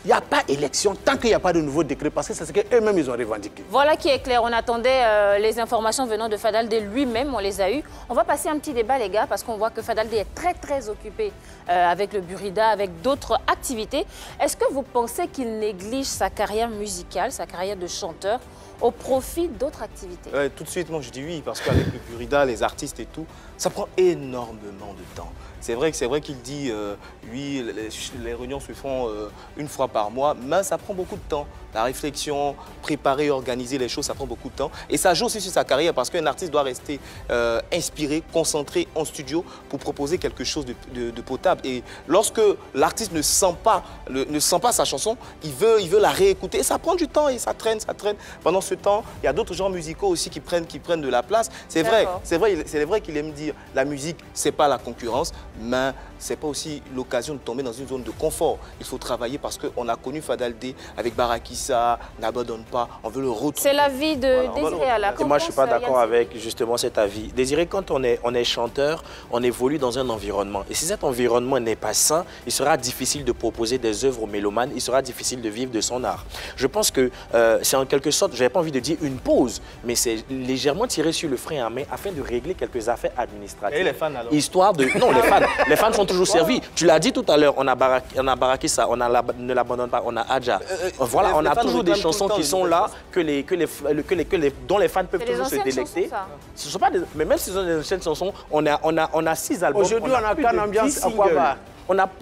Il n'y a pas d'élection tant qu'il n'y a pas de nouveau décret, parce que c'est ce qu'eux-mêmes ils ont revendiqué. Voilà qui est clair. On attendait les informations venant de Fadaldé lui-même, on les a eues. On va passer un petit débat, les gars, parce qu'on voit que Fadaldé est très, très occupé avec le Burida, avec d'autres activités. Est-ce que vous pensez qu'il néglige sa carrière musicale, sa carrière de chanteur, au profit d'autres activités? Tout de suite, moi, je dis oui, parce qu'avec le Burida, les artistes et tout, ça prend énormément de temps. C'est vrai qu'il dit, oui, les réunions se font une fois par mois, mais ça prend beaucoup de temps. La réflexion, préparer, organiser les choses, ça prend beaucoup de temps. Et ça joue aussi sur sa carrière, parce qu'un artiste doit rester inspiré, concentré en studio pour proposer quelque chose de potable. Et lorsque l'artiste ne sent pas sa chanson, il veut la réécouter. Et ça prend du temps et ça traîne, ça traîne. Pendant ce temps, il y a d'autres genres musicaux aussi qui prennent de la place. C'est vrai qu'il aime dire la musique, c'est pas la concurrence, mais c'est pas aussi l'occasion de tomber dans une zone de confort. Il faut travailler parce qu'on a connu Fadaldé avec Barakissa, n'abandonne pas, on veut le retrouver. C'est l'avis de Désiré Alla. Moi, je ne suis pas d'accord avec justement cet avis. Désiré, quand on est chanteur, on évolue dans un environnement. Et si cet environnement n'est pas sain, il sera difficile de proposer des œuvres aux mélomanes, il sera difficile de vivre de son art. Je pense que c'est en quelque sorte, je n'avais pas envie de dire une pause, mais c'est légèrement tiré sur le frein à main afin de régler quelques affaires administratives. Et les fans alors? Histoire de... Non, les fans sont toujours servis. Tu l'as dit tout à l'heure, on a Barakissa, on a Ne l'abandonne pas, on a Adja. Voilà, on a toujours des chansons qui sont là, dont les fans peuvent toujours se délecter. Ce sont pas des, mais même si ce sont des anciennes chansons, on a 6 albums. Aujourd'hui, on a plein d'ambiance à Aquaba.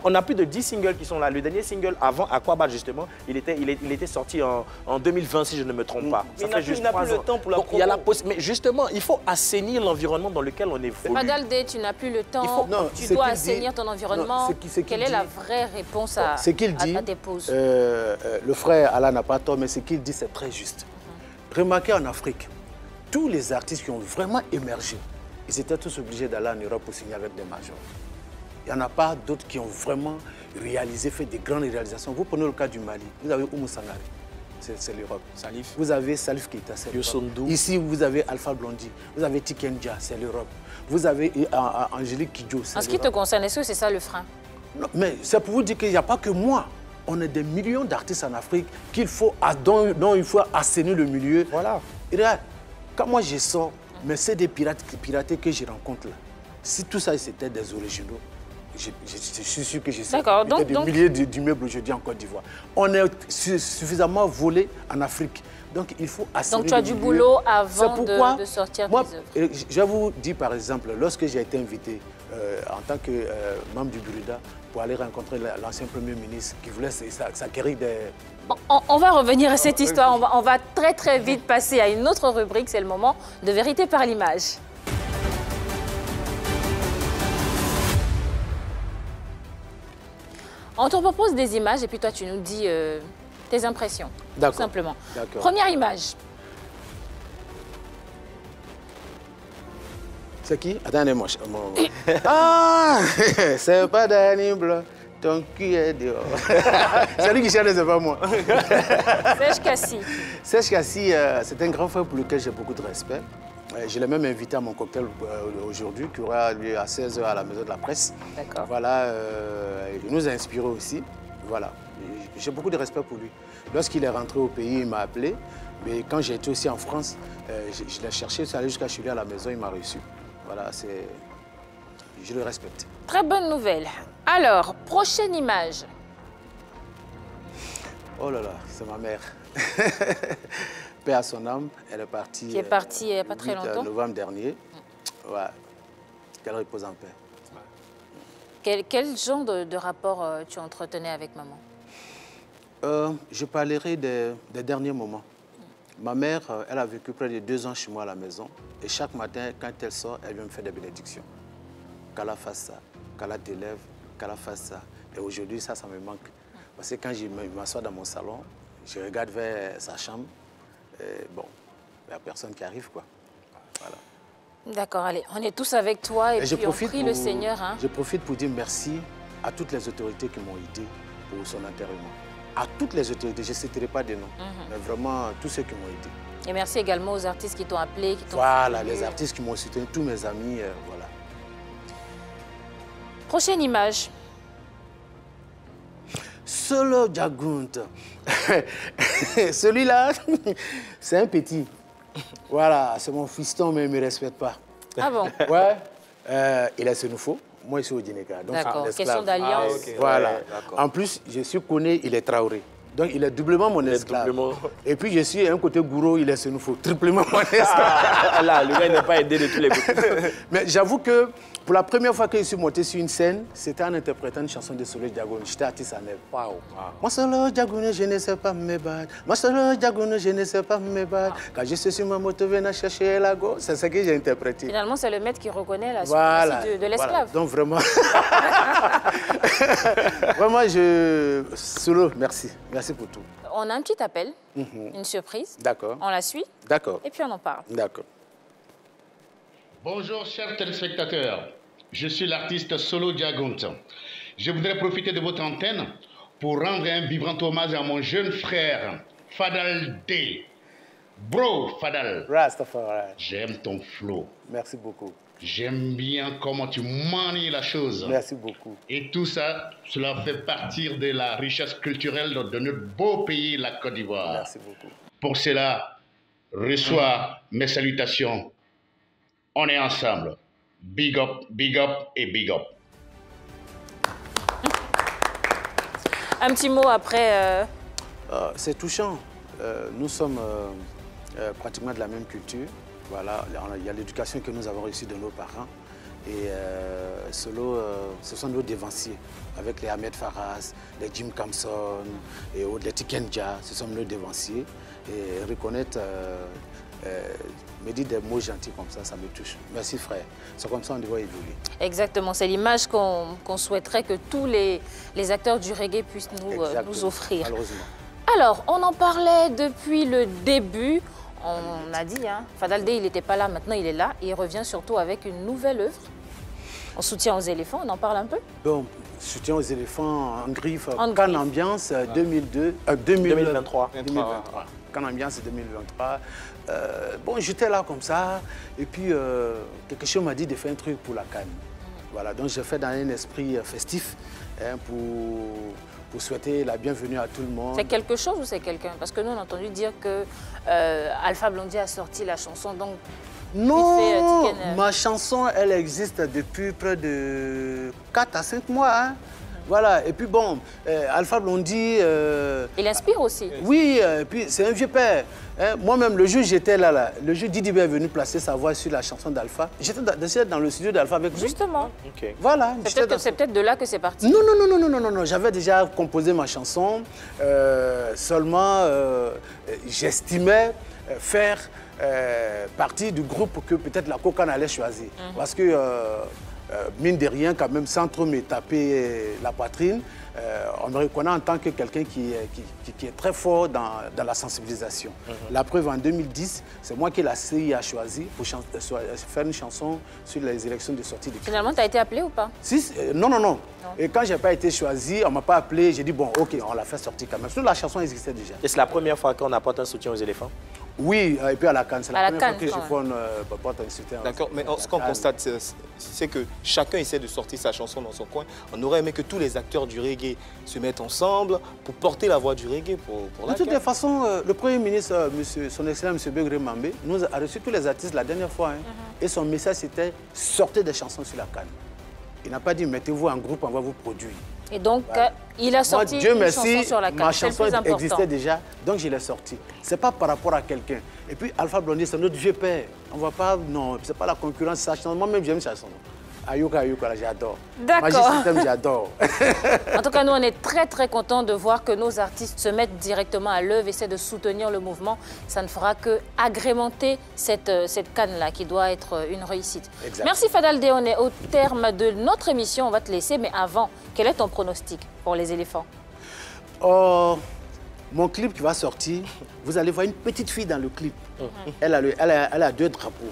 On a plus de 10 singles qui sont là. Le dernier single avant Aquaba, justement, il était sorti en 2020, si je ne me trompe pas. Ça fait juste 3 ans. Le temps pour la promo. Mais justement, il faut assainir l'environnement dans lequel on évolue. Fadaldé, tu n'as plus le temps, tu dois assainir ton environnement. Quelle est la vraie réponse à tes pauses? Le frère Alla n'a pas tort, mais ce qu'il dit, c'est très juste. Remarquez en Afrique, tous les artistes qui ont vraiment émergé, ils étaient tous obligés d'aller en Europe pour signer avec des majors. Il n'y en a pas d'autres qui ont vraiment réalisé, fait des grandes réalisations. Vous prenez le cas du Mali, vous avez Oumou Sangare, c'est l'Europe. Salif. Vous avez Salif Keita, c'est l'Europe. Ici, vous avez Alpha Blondy, vous avez Tikenja, c'est l'Europe. Vous avez Angélique Kidjo, c'est l'Europe. En ce qui te concerne, est-ce que c'est ça le frein? Non, mais c'est pour vous dire qu'il n'y a pas que moi. On a des millions d'artistes en Afrique dont il faut assainir le milieu. Voilà. Et regarde, quand moi je sors, mais c'est des piratés que je rencontre là. Si tout ça c'était des originaux, je suis sûr que je sais des milliers d'immeubles aujourd'hui en Côte d'Ivoire. On est suffisamment volé en Afrique. Donc il faut assainir. Donc tu as du boulot avant de sortir tes œuvres. Je vous dis par exemple, lorsque j'ai été invité en tant que membre du Burida pour aller rencontrer l'ancien Premier ministre qui voulait s'acquérir des... On va revenir à cette histoire, on va très très vite passer à une autre rubrique, c'est le moment de Vérité par l'image. On te propose des images et puis toi tu nous dis tes impressions, tout simplement. Première image. C'est qui? Attendez-moi. Ah, c'est pas Danny Blanc, ton cul est dehors. C'est lui qui cherche, c'est pas moi. Serge Kassi. Serge Kassi, c'est un grand frère pour lequel j'ai beaucoup de respect. Je l'ai même invité à mon cocktail aujourd'hui, qui aura lieu à 16h à la Maison de la Presse. D'accord. Voilà, il nous a inspiré aussi. Voilà, j'ai beaucoup de respect pour lui. Lorsqu'il est rentré au pays, il m'a appelé. Mais quand j'ai été aussi en France, je l'ai cherché, je suis allé jusqu'à chez lui à la maison, il m'a reçu. Voilà, je le respecte. Très bonne nouvelle. Alors, prochaine image. Oh là là, c'est ma mère. Paix à son âme, elle est partie. Qui est partie il n'y a pas très longtemps. Novembre dernier. Ouais. Qu'elle repose en paix. Quel genre de rapport tu entretenais avec maman? Je parlerai des derniers moments. Ma mère, elle a vécu près de 2 ans chez moi à la maison. Et chaque matin, quand elle sort, elle vient me faire des bénédictions. Qu'Allah fasse ça, qu'Allah t'élève, qu'Allah fasse ça. Et aujourd'hui, ça me manque. Parce que quand je m'assois dans mon salon, je regarde vers sa chambre. Et bon, il n'y a personne qui arrive, quoi. Voilà. D'accord, allez, on est tous avec toi et puis on prie le Seigneur. Hein. Je profite pour dire merci à toutes les autorités qui m'ont aidé pour son enterrement. À toutes les autorités, je ne citerai pas de noms, mais vraiment tous ceux qui m'ont aidé. Et merci également aux artistes qui t'ont appelé, qui t'ont Voilà, les artistes qui m'ont soutenu, tous mes amis, voilà. Prochaine image. Solo Jagunt. Celui-là, c'est un petit. Voilà, c'est mon fiston, mais il ne me respecte pas. Ah bon? Ouais. Il est Sénoufo. Moi, je suis au Djinéka. D'accord, question d'alliance. Okay. Voilà. Ouais, en plus, je suis Koné, il est Traoré. Donc, il est doublement mon esclave. Doublement. Et puis, je suis un côté Gouro, il est Sénoufo. Triplement mon esclave. Là, le gars n'est pas aidé de tous les côtés. Mais j'avoue que pour la première fois que je suis monté sur une scène, c'était en interprétant une chanson de Solo Diagoune. J'étais artiste en Nèvres. Wow. Moi, Solo Diagoune, je ne sais pas me battre. Moi, Solo Diagoune, je ne sais pas me battre. Quand je suis sur ma moto, venant chercher la go, c'est ce que j'ai interprété. Finalement, c'est le maître qui reconnaît la suprématie de l'esclave. Voilà. Donc, vraiment. Vraiment, Solo, merci. Merci pour tout. On a un petit appel, une surprise. D'accord. On la suit. D'accord. Et puis on en parle. D'accord. Bonjour chers téléspectateurs, je suis l'artiste Solo Diagunt. Je voudrais profiter de votre antenne pour rendre un vibrant hommage à mon jeune frère, Fadal D. Bro, Fadal. Rastafari. J'aime ton flow. Merci beaucoup. J'aime bien comment tu manies la chose. Merci beaucoup. Et tout ça, cela fait partie de la richesse culturelle de notre beau pays, la Côte d'Ivoire. Merci beaucoup. Pour cela, reçois mes salutations. On est ensemble. Big up et big up. Un petit mot après. C'est touchant. Nous sommes pratiquement de la même culture. Voilà, il y a l'éducation que nous avons reçue de nos parents. Et Solo, ce sont nos dévanciers, avec les Ahmed Faraz, les Jim Kamson et autres, les Tikenja, ce sont nos dévanciers. Et reconnaître, me dire des mots gentils comme ça me touche. Merci frère, c'est comme ça qu'on doit évoluer. Exactement, c'est l'image qu'on souhaiterait que tous les acteurs du reggae puissent nous offrir. Malheureusement. Alors, on en parlait depuis le début. On a dit, hein, Fadal D, il n'était pas là, maintenant il est là. Et il revient surtout avec une nouvelle œuvre. En soutien aux éléphants, on en parle un peu? Bon, soutien aux éléphants en griffe, Cannes Ambiance 2023. Cannes Ambiance 2023. Bon, j'étais là comme ça. Et puis, quelque chose m'a dit de faire un truc pour la Cannes. Voilà, donc j'ai fait dans un esprit festif hein, pour souhaiter la bienvenue à tout le monde. C'est quelque chose ou c'est quelqu'un? Parce que nous, on a entendu dire que Alpha Blondy a sorti la chanson, donc... Non, ma chanson, elle existe depuis près de 4 à 5 mois. Hein. Voilà, et puis bon, Alpha Blondy... Il inspire aussi. Oui, et puis c'est un vieux père. Hein. Moi-même, le jour où j'étais là, le jour Didi est venu placer sa voix sur la chanson d'Alpha, j'étais dans le studio d'Alpha avec lui. Justement. Okay. Voilà. C'est peut-être de là que c'est parti. Non. J'avais déjà composé ma chanson. Seulement, j'estimais faire partie du groupe que peut-être la Cocan allait choisir. Parce que... mine de rien, quand même, sans trop me taper la poitrine, on me reconnaît en tant que quelqu'un qui est très fort dans la sensibilisation. La preuve, en 2010, c'est moi qui la CI a choisi pour faire une chanson sur les élections de sortie de Kifis. Finalement, tu as été appelé ou pas? Non. Et quand je n'ai pas été choisi, on ne m'a pas appelé, j'ai dit, bon, ok, on l'a fait sortir quand même. Parce que la chanson existait déjà. Et c'est la première fois qu'on apporte un soutien aux éléphants? Oui, et puis à la Cannes, c'est la première fois que je porte un soutien. D'accord, mais ce qu'on constate, c'est que chacun essaie de sortir sa chanson dans son coin. On aurait aimé que tous les acteurs du reggae se mettent ensemble pour porter la voix du reggae pour la De toutes les façons, le Premier ministre, son excellent M. Begré Mambé, nous a reçu tous les artistes la dernière fois. Hein, et son message, c'était « sortez des chansons sur la Cannes ». Il n'a pas dit « mettez-vous en groupe, on va vous produire ». Et donc, il a sorti une chanson sur la Cannes. Ma chanson existait déjà, donc je l'ai sortie. Ce n'est pas par rapport à quelqu'un. Et puis, Alpha Blondy, c'est notre vieux père. On ne va pas... Non, ce n'est pas la concurrence. Sa chanson, moi-même, j'aime sa chanson. Ayuka, j'adore. D'accord. J'adore. En tout cas, nous, on est très, très contents de voir que nos artistes se mettent directement à l'œuvre, essaient de soutenir le mouvement. Ça ne fera qu'agrémenter cette canne-là, qui doit être une réussite. Exact. Merci Fadal D, on est au terme de notre émission. On va te laisser, mais avant, quel est ton pronostic pour les éléphants? Mon clip qui va sortir, vous allez voir une petite fille dans le clip. Elle a 2 drapeaux.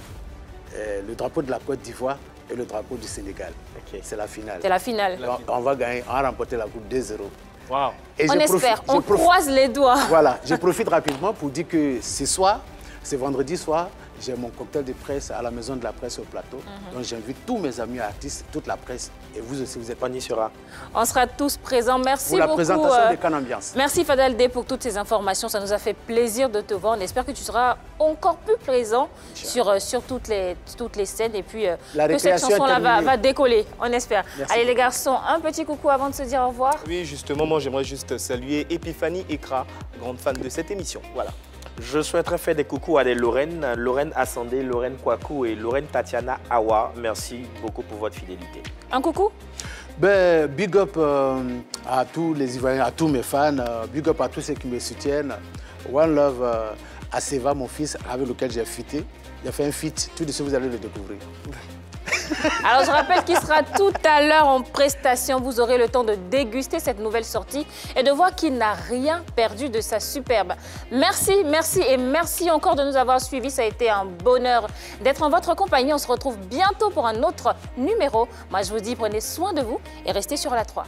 Le drapeau de la Côte d'Ivoire et le drapeau du Sénégal. Okay. C'est la finale. C'est la finale. On va gagner, on va remporter la coupe 2-0. Wow. On espère, on croise les doigts. Voilà, je profite rapidement pour dire que ce soir, c'est vendredi soir, j'ai mon cocktail de presse à la maison de la presse au plateau. Donc j'invite tous mes amis artistes, toute la presse. Et vous aussi, vous êtes... On y sera. On sera tous présents. Merci pour la beaucoup. Présentation de Cannes Ambiance. Merci Fadal D pour toutes ces informations. Ça nous a fait plaisir de te voir. On espère que tu seras encore plus présent sur toutes les scènes. Et puis que cette chanson-là va décoller. On espère. Merci. Allez les garçons, un petit coucou avant de se dire au revoir. Oui, justement, moi j'aimerais juste saluer Epiphanie Ekra, grande fan de cette émission. Voilà. Je souhaiterais faire des coucous à des Lorraine, Lorraine Assandé, Lorraine Kwaku et Lorraine Tatiana Awa. Merci beaucoup pour votre fidélité. Un coucou? Ben, big up à tous les Ivoiriens, à tous mes fans, big up à tous ceux qui me soutiennent. One love à Seva, mon fils, avec lequel j'ai fité. J'ai fait un feat, tout de suite vous allez le découvrir. Alors je rappelle qu'il sera tout à l'heure en prestation. Vous aurez le temps de déguster cette nouvelle sortie et de voir qu'il n'a rien perdu de sa superbe. Merci, merci et merci encore de nous avoir suivis. Ça a été un bonheur d'être en votre compagnie. On se retrouve bientôt pour un autre numéro. Moi je vous dis prenez soin de vous et restez sur la 3.